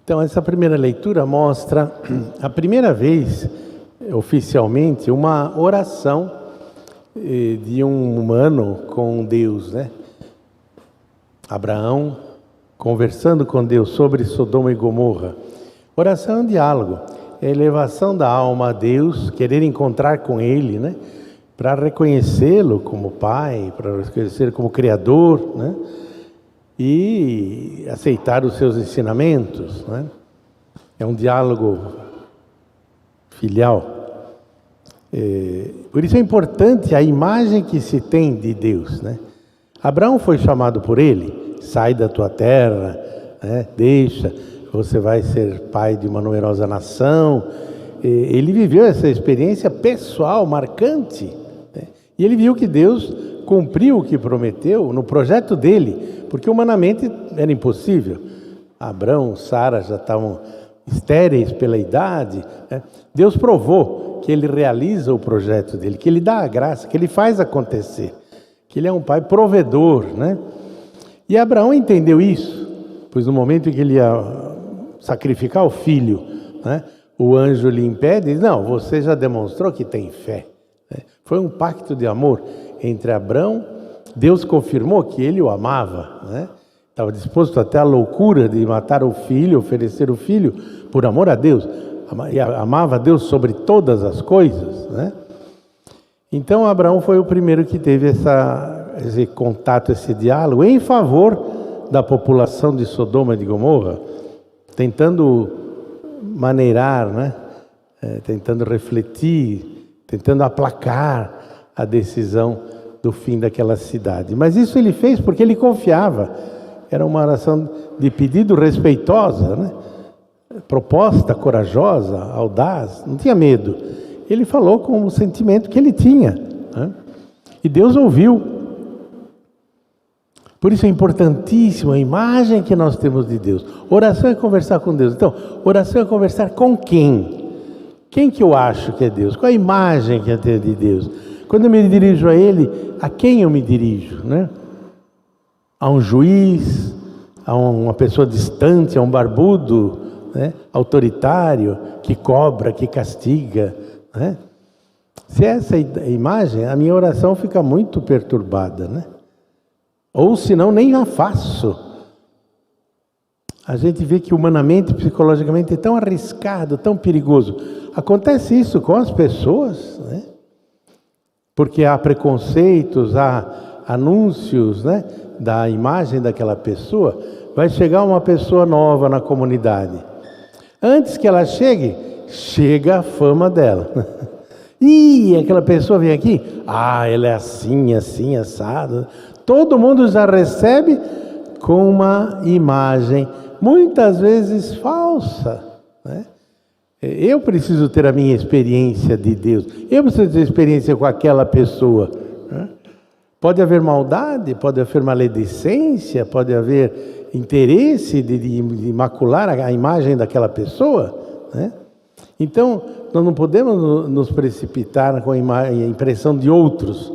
Então, essa primeira leitura mostra a primeira vez, oficialmente, uma oração de um humano com Deus, né? Abraão conversando com Deus sobre Sodoma e Gomorra. Oração é um diálogo, é a elevação da alma a Deus, querer encontrar com Ele, né? Para reconhecê-lo como Pai, para reconhecê-lo como Criador, né? E aceitar os seus ensinamentos, né? É um diálogo filial. Por isso é importante a imagem que se tem de Deus, né? Abraão foi chamado por Ele, sai da tua terra, né? Deixa, você vai ser pai de uma numerosa nação. Ele viveu essa experiência pessoal, marcante, né? E ele viu que Deus cumpriu o que prometeu no projeto dele, porque humanamente era impossível. Abraão, Sara já estavam estéreis pela idade, né? Deus provou que Ele realiza o projeto dele, que Ele dá a graça, que Ele faz acontecer, que Ele é um Pai provedor, né? E Abraão entendeu isso, pois no momento em que ele ia sacrificar o filho, né, o anjo lhe impede e diz: não, você já demonstrou que tem fé, né? Foi um pacto de amor entre Abraão. Deus confirmou que ele o amava, né? Estava disposto até à loucura de matar o filho, oferecer o filho por amor a Deus. Amava a Deus sobre todas as coisas, né? Então Abraão foi o primeiro que teve esse contato, esse diálogo em favor da população de Sodoma e de Gomorra, tentando maneirar, né? Tentando refletir, tentando aplacar a decisão do fim daquela cidade. Mas isso ele fez porque ele confiava. Era uma oração de pedido respeitosa, né? Proposta corajosa, audaz, não tinha medo. Ele falou com o sentimento que ele tinha, né? E Deus ouviu. Por isso é importantíssima a imagem que nós temos de Deus. Oração é conversar com Deus. Então, oração é conversar com quem? Quem que eu acho que é Deus? Qual a imagem que eu tenho de Deus? Quando eu me dirijo a Ele, a quem eu me dirijo, né? A um juiz, a uma pessoa distante, a um barbudo, né? Autoritário, que cobra, que castiga, né? Se essa é a imagem, a minha oração fica muito perturbada, né? Ou senão nem a faço. A gente vê que humanamente, psicologicamente é tão arriscado, tão perigoso. Acontece isso com as pessoas, né? Porque há preconceitos, há anúncios, né, da imagem daquela pessoa. Vai chegar uma pessoa nova na comunidade. Antes que ela chegue, chega a fama dela. Ih, aquela pessoa vem aqui, ela é assim, assim, assado. Todo mundo já recebe com uma imagem, muitas vezes falsa, né? Eu preciso ter a minha experiência de Deus. Eu preciso ter experiência com aquela pessoa, né? Pode haver maldade, pode haver maledicência, pode haver interesse de macular a imagem daquela pessoa, né? Então, nós não podemos nos precipitar com a impressão de outros.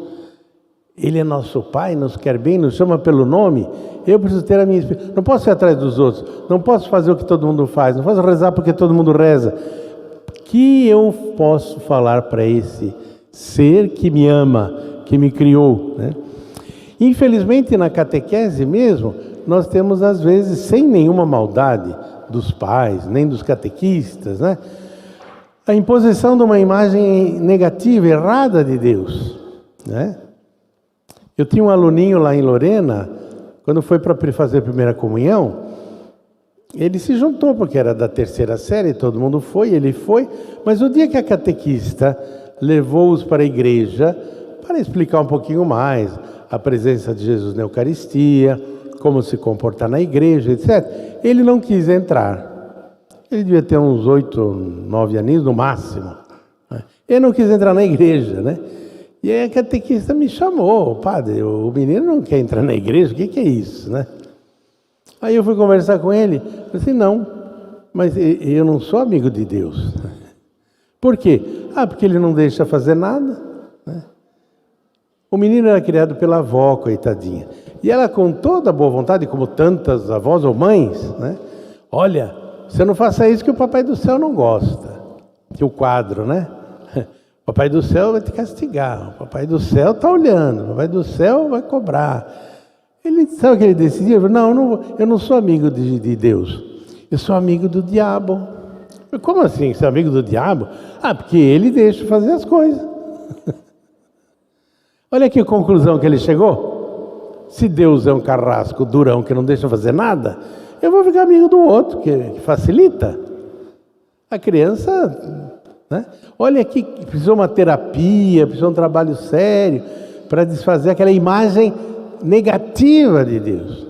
Ele é nosso Pai, nos quer bem, nos chama pelo nome. Eu preciso ter a minha experiência. Não posso ir atrás dos outros. Não posso fazer o que todo mundo faz. Não posso rezar porque todo mundo reza. Que eu posso falar para esse ser que me ama, que me criou, né? Infelizmente, na catequese mesmo, nós temos às vezes, sem nenhuma maldade dos pais, nem dos catequistas, né, a imposição de uma imagem negativa, errada de Deus, né? Eu tinha um aluninho lá em Lorena, quando foi para fazer a primeira comunhão, ele se juntou, porque era da terceira série, todo mundo foi, ele foi, mas o dia que a catequista levou-os para a igreja, para explicar um pouquinho mais a presença de Jesus na Eucaristia, como se comportar na igreja, etc., ele não quis entrar. Ele devia ter uns 8, 9 aninhos no máximo, né? Ele não quis entrar na igreja, né? E aí a catequista me chamou: padre, o menino não quer entrar na igreja, o que é isso, né? Aí eu fui conversar com ele, eu disse: não, mas eu não sou amigo de Deus. Por quê? Porque ele não deixa fazer nada, né? O menino era criado pela avó, coitadinha. E ela, com toda a boa vontade, como tantas avós ou mães, né? Olha, você não faça isso que o Papai do Céu não gosta. Que o quadro, né? O Papai do Céu vai te castigar, o Papai do Céu está olhando, o Papai do Céu vai cobrar. Sabe o que ele decidiu? Não, eu não sou amigo de Deus, eu sou amigo do diabo. Como assim, você é amigo do diabo? Porque ele deixa fazer as coisas. Olha que conclusão que ele chegou. Se Deus é um carrasco durão que não deixa fazer nada, eu vou ficar amigo do outro, que facilita. A criança, né? Olha aqui, precisou uma terapia, precisou um trabalho sério para desfazer aquela imagem negativa de Deus.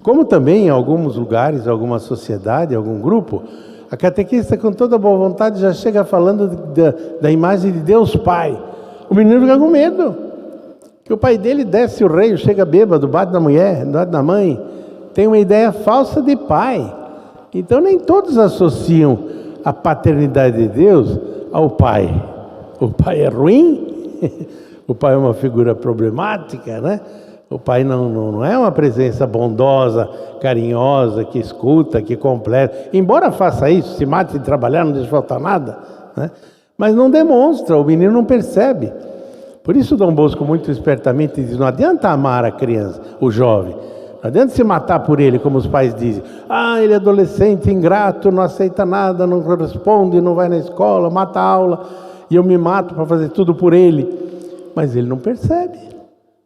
Como também em alguns lugares, alguma sociedade, algum grupo, a catequista com toda boa vontade já chega falando da imagem de Deus Pai. O menino fica com medo, que o pai dele desce o rei, chega bêbado, bate na mulher, bate na mãe, tem uma ideia falsa de pai. Então nem todos associam a paternidade de Deus ao pai. O pai é ruim, o pai é uma figura problemática, né? O pai não é uma presença bondosa, carinhosa, que escuta, que completa. Embora faça isso, se mate de trabalhar, não deixa faltar nada, né? Mas não demonstra, o menino não percebe. Por isso Dom Bosco muito espertamente diz, não adianta amar a criança, o jovem. Não adianta se matar por ele, como os pais dizem. Ele é adolescente, ingrato, não aceita nada, não responde, não vai na escola, mata a aula, e eu me mato para fazer tudo por ele. Mas ele não percebe.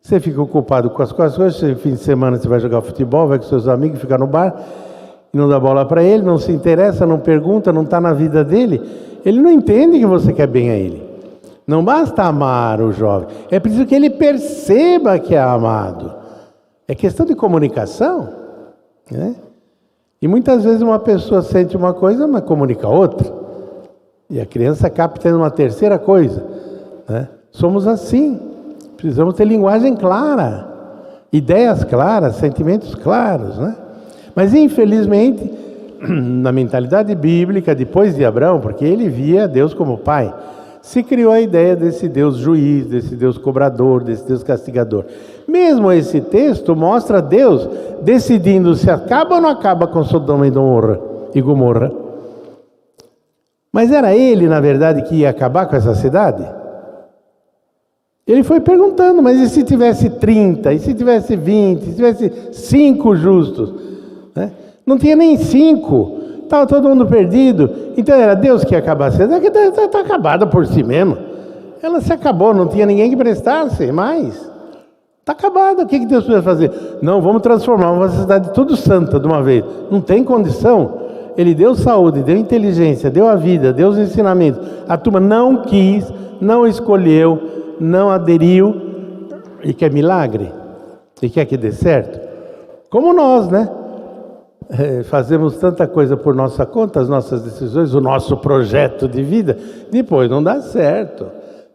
Você fica ocupado com as coisas, fim de semana você vai jogar futebol, vai com seus amigos, fica no bar, e não dá bola para ele, não se interessa, não pergunta, não está na vida dele. Ele não entende que você quer bem a ele. Não basta amar o jovem, é preciso que ele perceba que é amado. É questão de comunicação, né? E muitas vezes uma pessoa sente uma coisa, mas comunica outra. E a criança capta uma terceira coisa, né? Somos assim, precisamos ter linguagem clara, ideias claras, sentimentos claros, né? Mas infelizmente, na mentalidade bíblica, depois de Abraão, porque ele via Deus como pai, se criou a ideia desse Deus juiz, desse Deus cobrador, desse Deus castigador. Mesmo esse texto mostra Deus decidindo se acaba ou não acaba com Sodoma e Gomorra. Mas era ele, na verdade, que ia acabar com essa cidade? Ele foi perguntando, mas e se tivesse 30, e se tivesse 20, e se tivesse 5 justos? Né? Não tinha nem 5. Estava todo mundo perdido. Então era Deus que ia acabar a cidade. Está acabada por si mesmo. Ela se acabou, não tinha ninguém que prestasse mais. Está acabada. O que Deus precisa fazer? Não, vamos transformar uma cidade tudo santa de uma vez. Não tem condição. Ele deu saúde, deu inteligência, deu a vida, deu os ensinamentos. A turma não quis, não escolheu, não aderiu. E quer milagre? E quer que dê certo? Como nós, né? Fazemos tanta coisa por nossa conta, as nossas decisões, o nosso projeto de vida, depois não dá certo,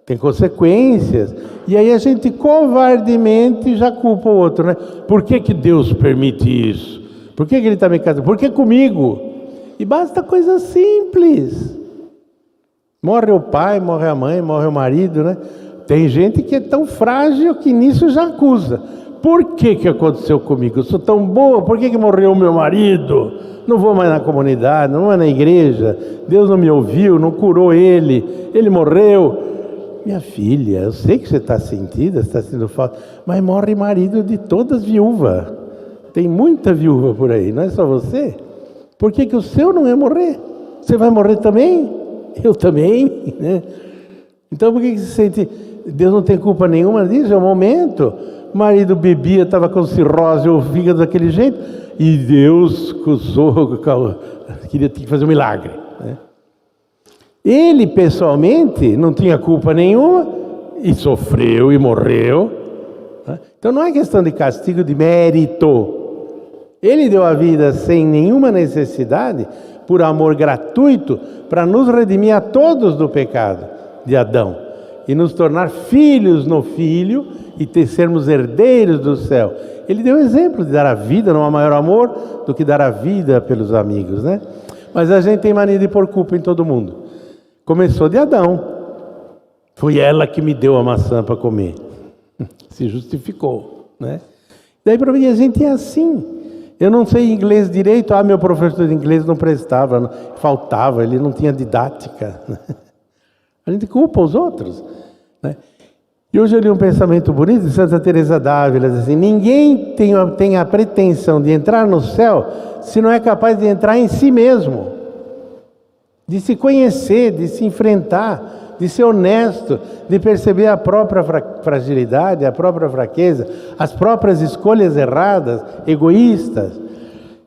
tem consequências, e aí a gente covardemente já culpa o outro, né? Por que Deus permite isso? Por que ele está me casando? Por que comigo? E basta coisa simples. Morre o pai, morre a mãe, morre o marido, né? Tem gente que é tão frágil que nisso já acusa. Por que aconteceu comigo? Eu sou tão boa, por que morreu o meu marido? Não vou mais na comunidade, não vou mais na igreja, Deus não me ouviu, não curou ele morreu. Minha filha, eu sei que você está sentida, está sentindo falta, mas morre marido de todas viúvas. Tem muita viúva por aí, não é só você? Por que o seu não ia morrer? Você vai morrer também? Eu também, né? Então por que você sente... Deus não tem culpa nenhuma disso, é o momento... O marido bebia, estava com cirrose ou fígado daquele jeito, e Deus queria fazer um milagre, né? Ele, pessoalmente, não tinha culpa nenhuma, e sofreu e morreu, né? Então não é questão de castigo, de mérito. Ele deu a vida sem nenhuma necessidade, por amor gratuito, para nos redimir a todos do pecado de Adão, e nos tornar filhos no Filho, e sermos herdeiros do céu. Ele deu exemplo de dar a vida, não há maior amor do que dar a vida pelos amigos, né? Mas a gente tem mania de pôr culpa em todo mundo. Começou de Adão. Foi ela que me deu a maçã para comer. Se justificou, né? Daí para mim a gente é assim. Eu não sei inglês direito, meu professor de inglês não prestava, faltava, ele não tinha didática. A gente culpa os outros, né? E hoje eu li um pensamento bonito de Santa Teresa d'Ávila, diz assim: ninguém tem a pretensão de entrar no céu se não é capaz de entrar em si mesmo, de se conhecer, de se enfrentar, de ser honesto, de perceber a própria fragilidade, a própria fraqueza, as próprias escolhas erradas, egoístas.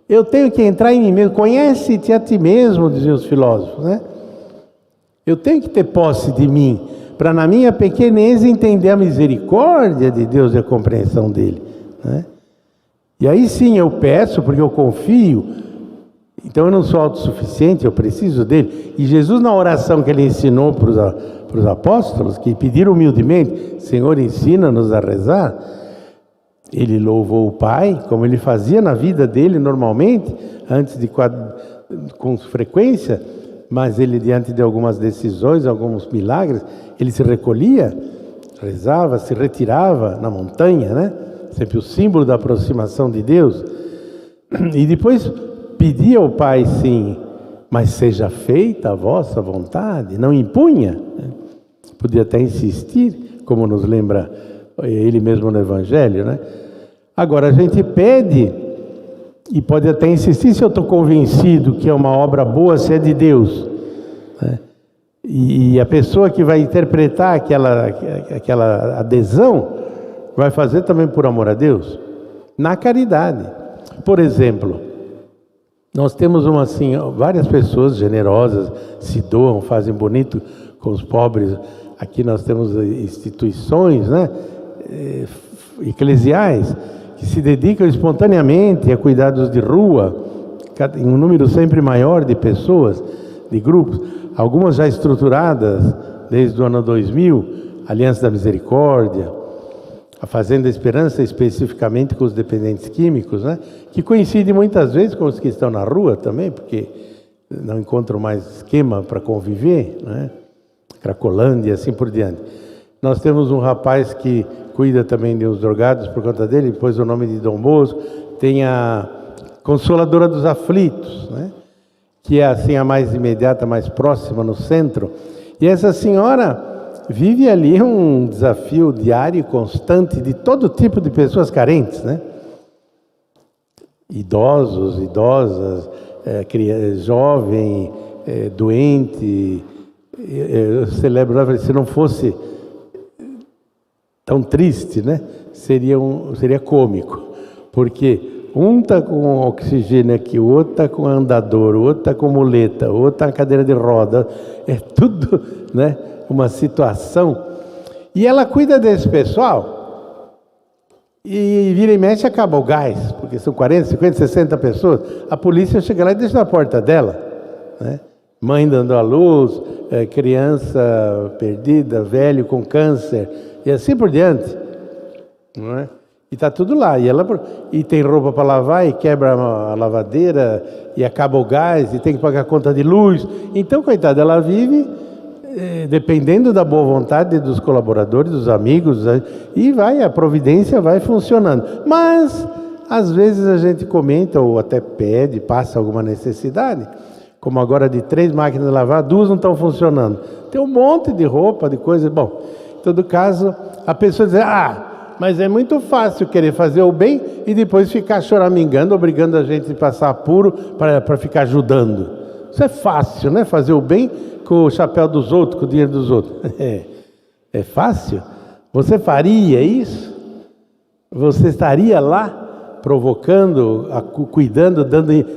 Eu tenho que entrar em mim mesmo. Conhece-te a ti mesmo, diziam os filósofos, né? Eu tenho que ter posse de mim, para na minha pequenez entender a misericórdia de Deus e a compreensão dele, né? E aí sim eu peço, porque eu confio. Então eu não sou autossuficiente, eu preciso dele. E Jesus, na oração que ele ensinou para os apóstolos, que pediram humildemente: Senhor, ensina-nos a rezar. Ele louvou o Pai, como ele fazia na vida dele normalmente, com frequência, mas ele, diante de algumas decisões, alguns milagres, ele se recolhia, rezava, se retirava na montanha, né? Sempre o símbolo da aproximação de Deus. E depois pedia ao Pai, sim, mas seja feita a vossa vontade, não impunha, né? Podia até insistir, como nos lembra ele mesmo no Evangelho, né? Agora a gente pede e pode até insistir, se eu estou convencido que é uma obra boa, se é de Deus, né? E a pessoa que vai interpretar aquela adesão vai fazer também por amor a Deus, na caridade. Por exemplo, nós temos várias pessoas generosas, se doam, fazem bonito com os pobres. Aqui nós temos instituições, né, eclesiais, que se dedicam espontaneamente a cuidados de rua, em um número sempre maior de pessoas, de grupos, algumas já estruturadas desde o ano 2000, Aliança da Misericórdia, a Fazenda Esperança, especificamente com os dependentes químicos, né, que coincide muitas vezes com os que estão na rua também, porque não encontram mais esquema para conviver, né, Cracolândia e assim por diante. Nós temos um rapaz que cuida também de uns drogados por conta dele, pôs o nome de Dom Bosco. Tem a Consoladora dos Aflitos, né, que é assim a mais imediata, mais próxima, no centro. E essa senhora vive ali um desafio diário e constante de todo tipo de pessoas carentes, né? Idosos, idosas, jovem, doente. Eu celebro, se não fosse tão triste, né? Seria cômico, porque um está com oxigênio aqui, o outro está com andador, o outro está com muleta, o outro está na cadeira de roda. É tudo, né, uma situação. E ela cuida desse pessoal e vira e mexe, acaba o gás, porque são 40, 50, 60 pessoas. A polícia chega lá e deixa na porta dela, né? Mãe dando à luz, criança perdida, velho com câncer, e assim por diante, não é? E está tudo lá, e tem roupa para lavar, e quebra a lavadeira, e acaba o gás, e tem que pagar a conta de luz. Então, coitada, ela vive dependendo da boa vontade dos colaboradores, dos amigos, e a providência vai funcionando. Mas, às vezes a gente comenta, ou até pede, passa alguma necessidade, como agora de 3 máquinas de lavar, 2 não estão funcionando. Tem um monte de roupa, de coisa. Bom, em todo caso, a pessoa diz: mas é muito fácil querer fazer o bem e depois ficar choramingando, obrigando a gente a passar apuro para ficar ajudando. Isso é fácil, né? Fazer o bem com o chapéu dos outros, com o dinheiro dos outros. É fácil? Você faria isso? Você estaria lá provocando, cuidando,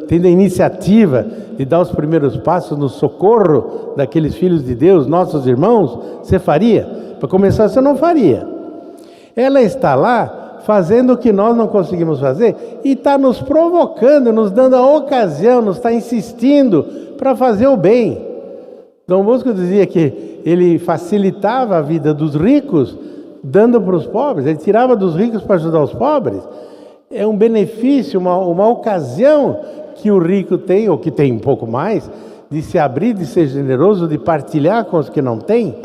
tendo a iniciativa de dar os primeiros passos no socorro daqueles filhos de Deus, nossos irmãos? Você faria? Para começar, você não faria. Ela está lá fazendo o que nós não conseguimos fazer e está nos provocando, nos dando a ocasião, nos está insistindo para fazer o bem. Dom Bosco dizia que ele facilitava a vida dos ricos dando para os pobres, ele tirava dos ricos para ajudar os pobres. É um benefício, uma ocasião que o rico tem, ou que tem um pouco mais, de se abrir, de ser generoso, de partilhar com os que não têm.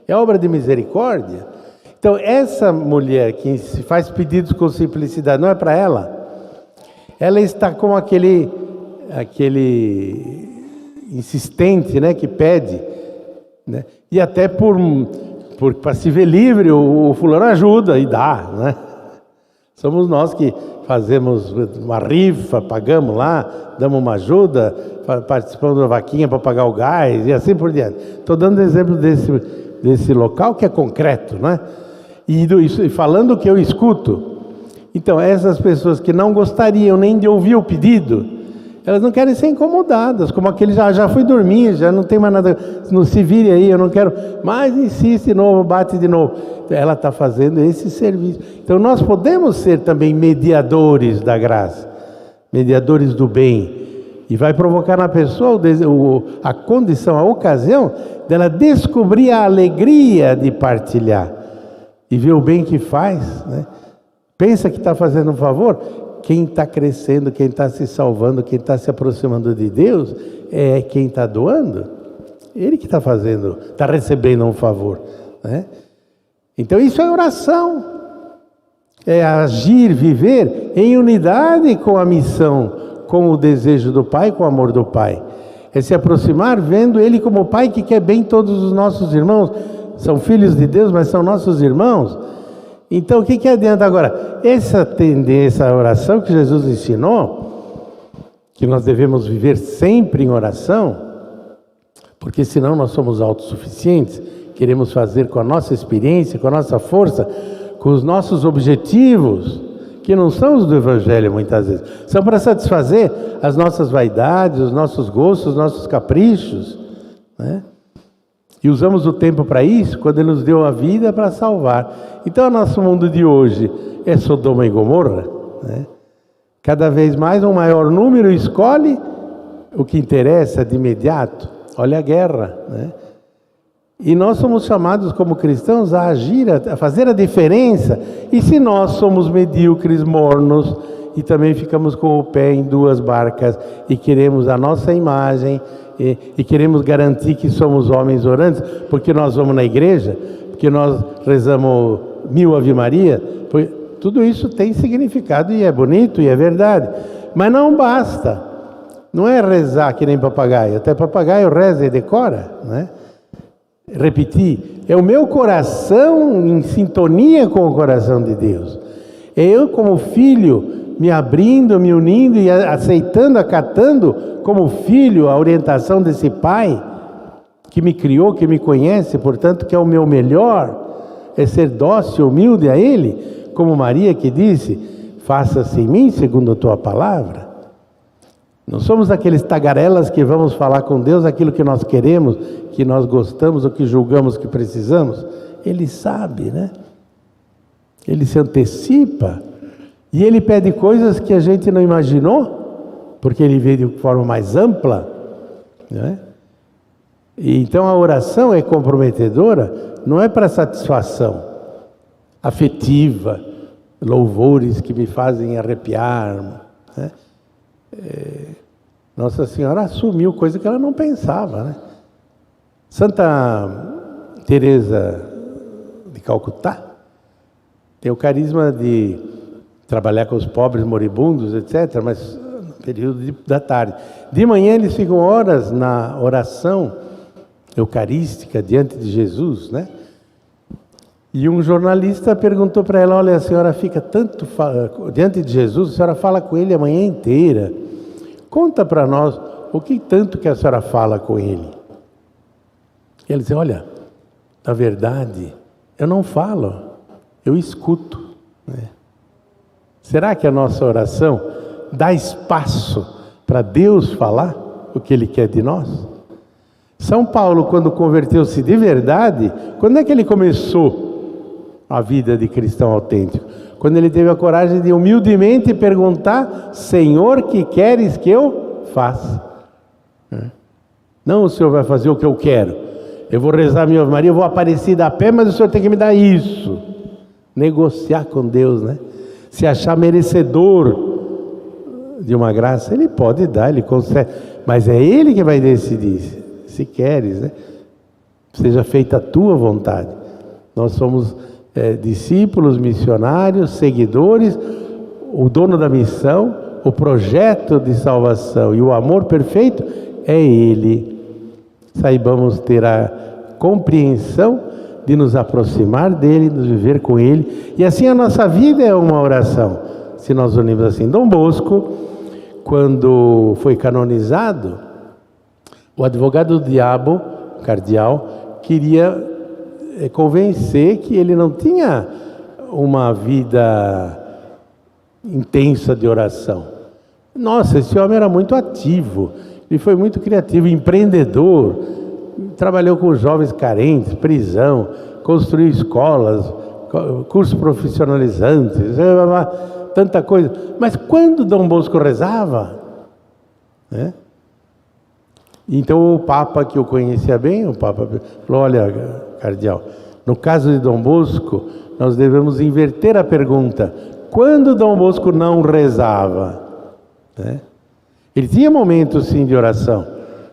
É obra de misericórdia. Então, essa mulher que faz pedidos com simplicidade, não é para ela. ela está como aquele insistente, né, que pede, né? E até para se ver livre, o fulano ajuda e dá, né? Somos nós que fazemos uma rifa, pagamos lá, damos uma ajuda, participamos da vaquinha para pagar o gás e assim por diante. Estou dando exemplo desse local que é concreto, né? E falando o que eu escuto, então essas pessoas que não gostariam nem de ouvir o pedido, elas não querem ser incomodadas, como aquele já fui dormir, já não tem mais nada, não se vire aí, eu não quero, mas insiste de novo, bate de novo. Ela está fazendo esse serviço. Então nós podemos ser também mediadores da graça, mediadores do bem, e vai provocar na pessoa a condição, a ocasião dela descobrir a alegria de partilhar e ver o bem que faz, né? Pensa que está fazendo um favor. Quem está crescendo, quem está se salvando, quem está se aproximando de Deus, é quem está doando. Ele que está fazendo, está recebendo um favor, né? Então isso é oração. É agir, viver em unidade com a missão, com o desejo do Pai, com o amor do Pai. É se aproximar vendo Ele como o Pai que quer bem todos os nossos irmãos. São filhos de Deus, mas são nossos irmãos. Então, o que adianta agora? Essa tendência, a oração que Jesus ensinou, que nós devemos viver sempre em oração, porque senão nós somos autossuficientes, queremos fazer com a nossa experiência, com a nossa força, com os nossos objetivos, que não são os do Evangelho muitas vezes, são para satisfazer as nossas vaidades, os nossos gostos, os nossos caprichos, né? E usamos o tempo para isso, quando Ele nos deu a vida para salvar. Então, o nosso mundo de hoje é Sodoma e Gomorra, né? Cada vez mais um maior número escolhe o que interessa de imediato. Olha a guerra, né? E nós somos chamados como cristãos a agir, a fazer a diferença. E se nós somos medíocres, mornos, e também ficamos com o pé em duas barcas e queremos a nossa imagem, e queremos garantir que somos homens orantes, porque nós vamos na igreja, porque nós rezamos 1000 Ave Maria, tudo isso tem significado e é bonito e é verdade, mas não basta, não é rezar que nem papagaio, até papagaio reza e decora, né? Repetir, é o meu coração em sintonia com o coração de Deus, é eu como filho me abrindo, me unindo e aceitando, acatando como filho a orientação desse Pai que me criou, que me conhece, portanto que é o meu melhor, é ser dócil, humilde a Ele, como Maria que disse, faça-se em mim segundo a tua palavra. Não somos aqueles tagarelas que vamos falar com Deus aquilo que nós queremos, que nós gostamos ou que julgamos que precisamos. Ele sabe, né? Ele se antecipa. E Ele pede coisas que a gente não imaginou, porque Ele vê de forma mais ampla, né? E então a oração é comprometedora, não é para satisfação afetiva, louvores que me fazem arrepiar, né? Nossa Senhora assumiu coisa que ela não pensava, né? Santa Teresa de Calcutá tem o carisma de trabalhar com os pobres moribundos, etc., mas no período da tarde. De manhã eles ficam horas na oração eucarística diante de Jesus, né? E um jornalista perguntou para ela, olha, a senhora fica tanto diante de Jesus, a senhora fala com Ele a manhã inteira. Conta para nós o que tanto que a senhora fala com Ele. E ela disse, olha, na verdade, eu não falo, eu escuto, né? Será que a nossa oração dá espaço para Deus falar o que Ele quer de nós? São Paulo, quando converteu-se de verdade, quando é que ele começou a vida de cristão autêntico? Quando ele teve a coragem de humildemente perguntar, Senhor, que queres que eu faça? Não o Senhor vai fazer o que eu quero. Eu vou rezar minha Ave Maria, eu vou aparecer a pé, mas o Senhor tem que me dar isso. Negociar com Deus, né? Se achar merecedor de uma graça, Ele pode dar, Ele concede, mas é Ele que vai decidir, se queres, né? Seja feita a tua vontade. Nós somos discípulos, missionários, seguidores, o dono da missão, o projeto de salvação e o amor perfeito é Ele. Saibamos ter a compreensão de nos aproximar dEle, de viver com Ele. E assim a nossa vida é uma oração, se nós unimos assim. Dom Bosco, quando foi canonizado, o advogado do diabo, o cardeal, queria convencer que ele não tinha uma vida intensa de oração. Nossa, esse homem era muito ativo, ele foi muito criativo, empreendedor, trabalhou com jovens carentes, prisão, construiu escolas, cursos profissionalizantes, tanta coisa. Mas quando Dom Bosco rezava, né? Então o Papa, que o conhecia bem, o Papa falou: olha, cardeal, no caso de Dom Bosco, nós devemos inverter a pergunta. Quando Dom Bosco não rezava? Né? Ele tinha momentos, sim, de oração,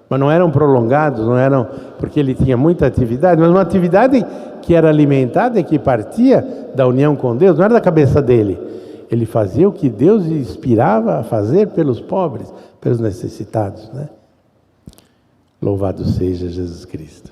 mas não eram prolongados, não eram, porque ele tinha muita atividade, mas uma atividade que era alimentada e que partia da união com Deus, não era da cabeça dele. Ele fazia o que Deus lhe inspirava a fazer pelos pobres, pelos necessitados, né? Louvado seja Jesus Cristo.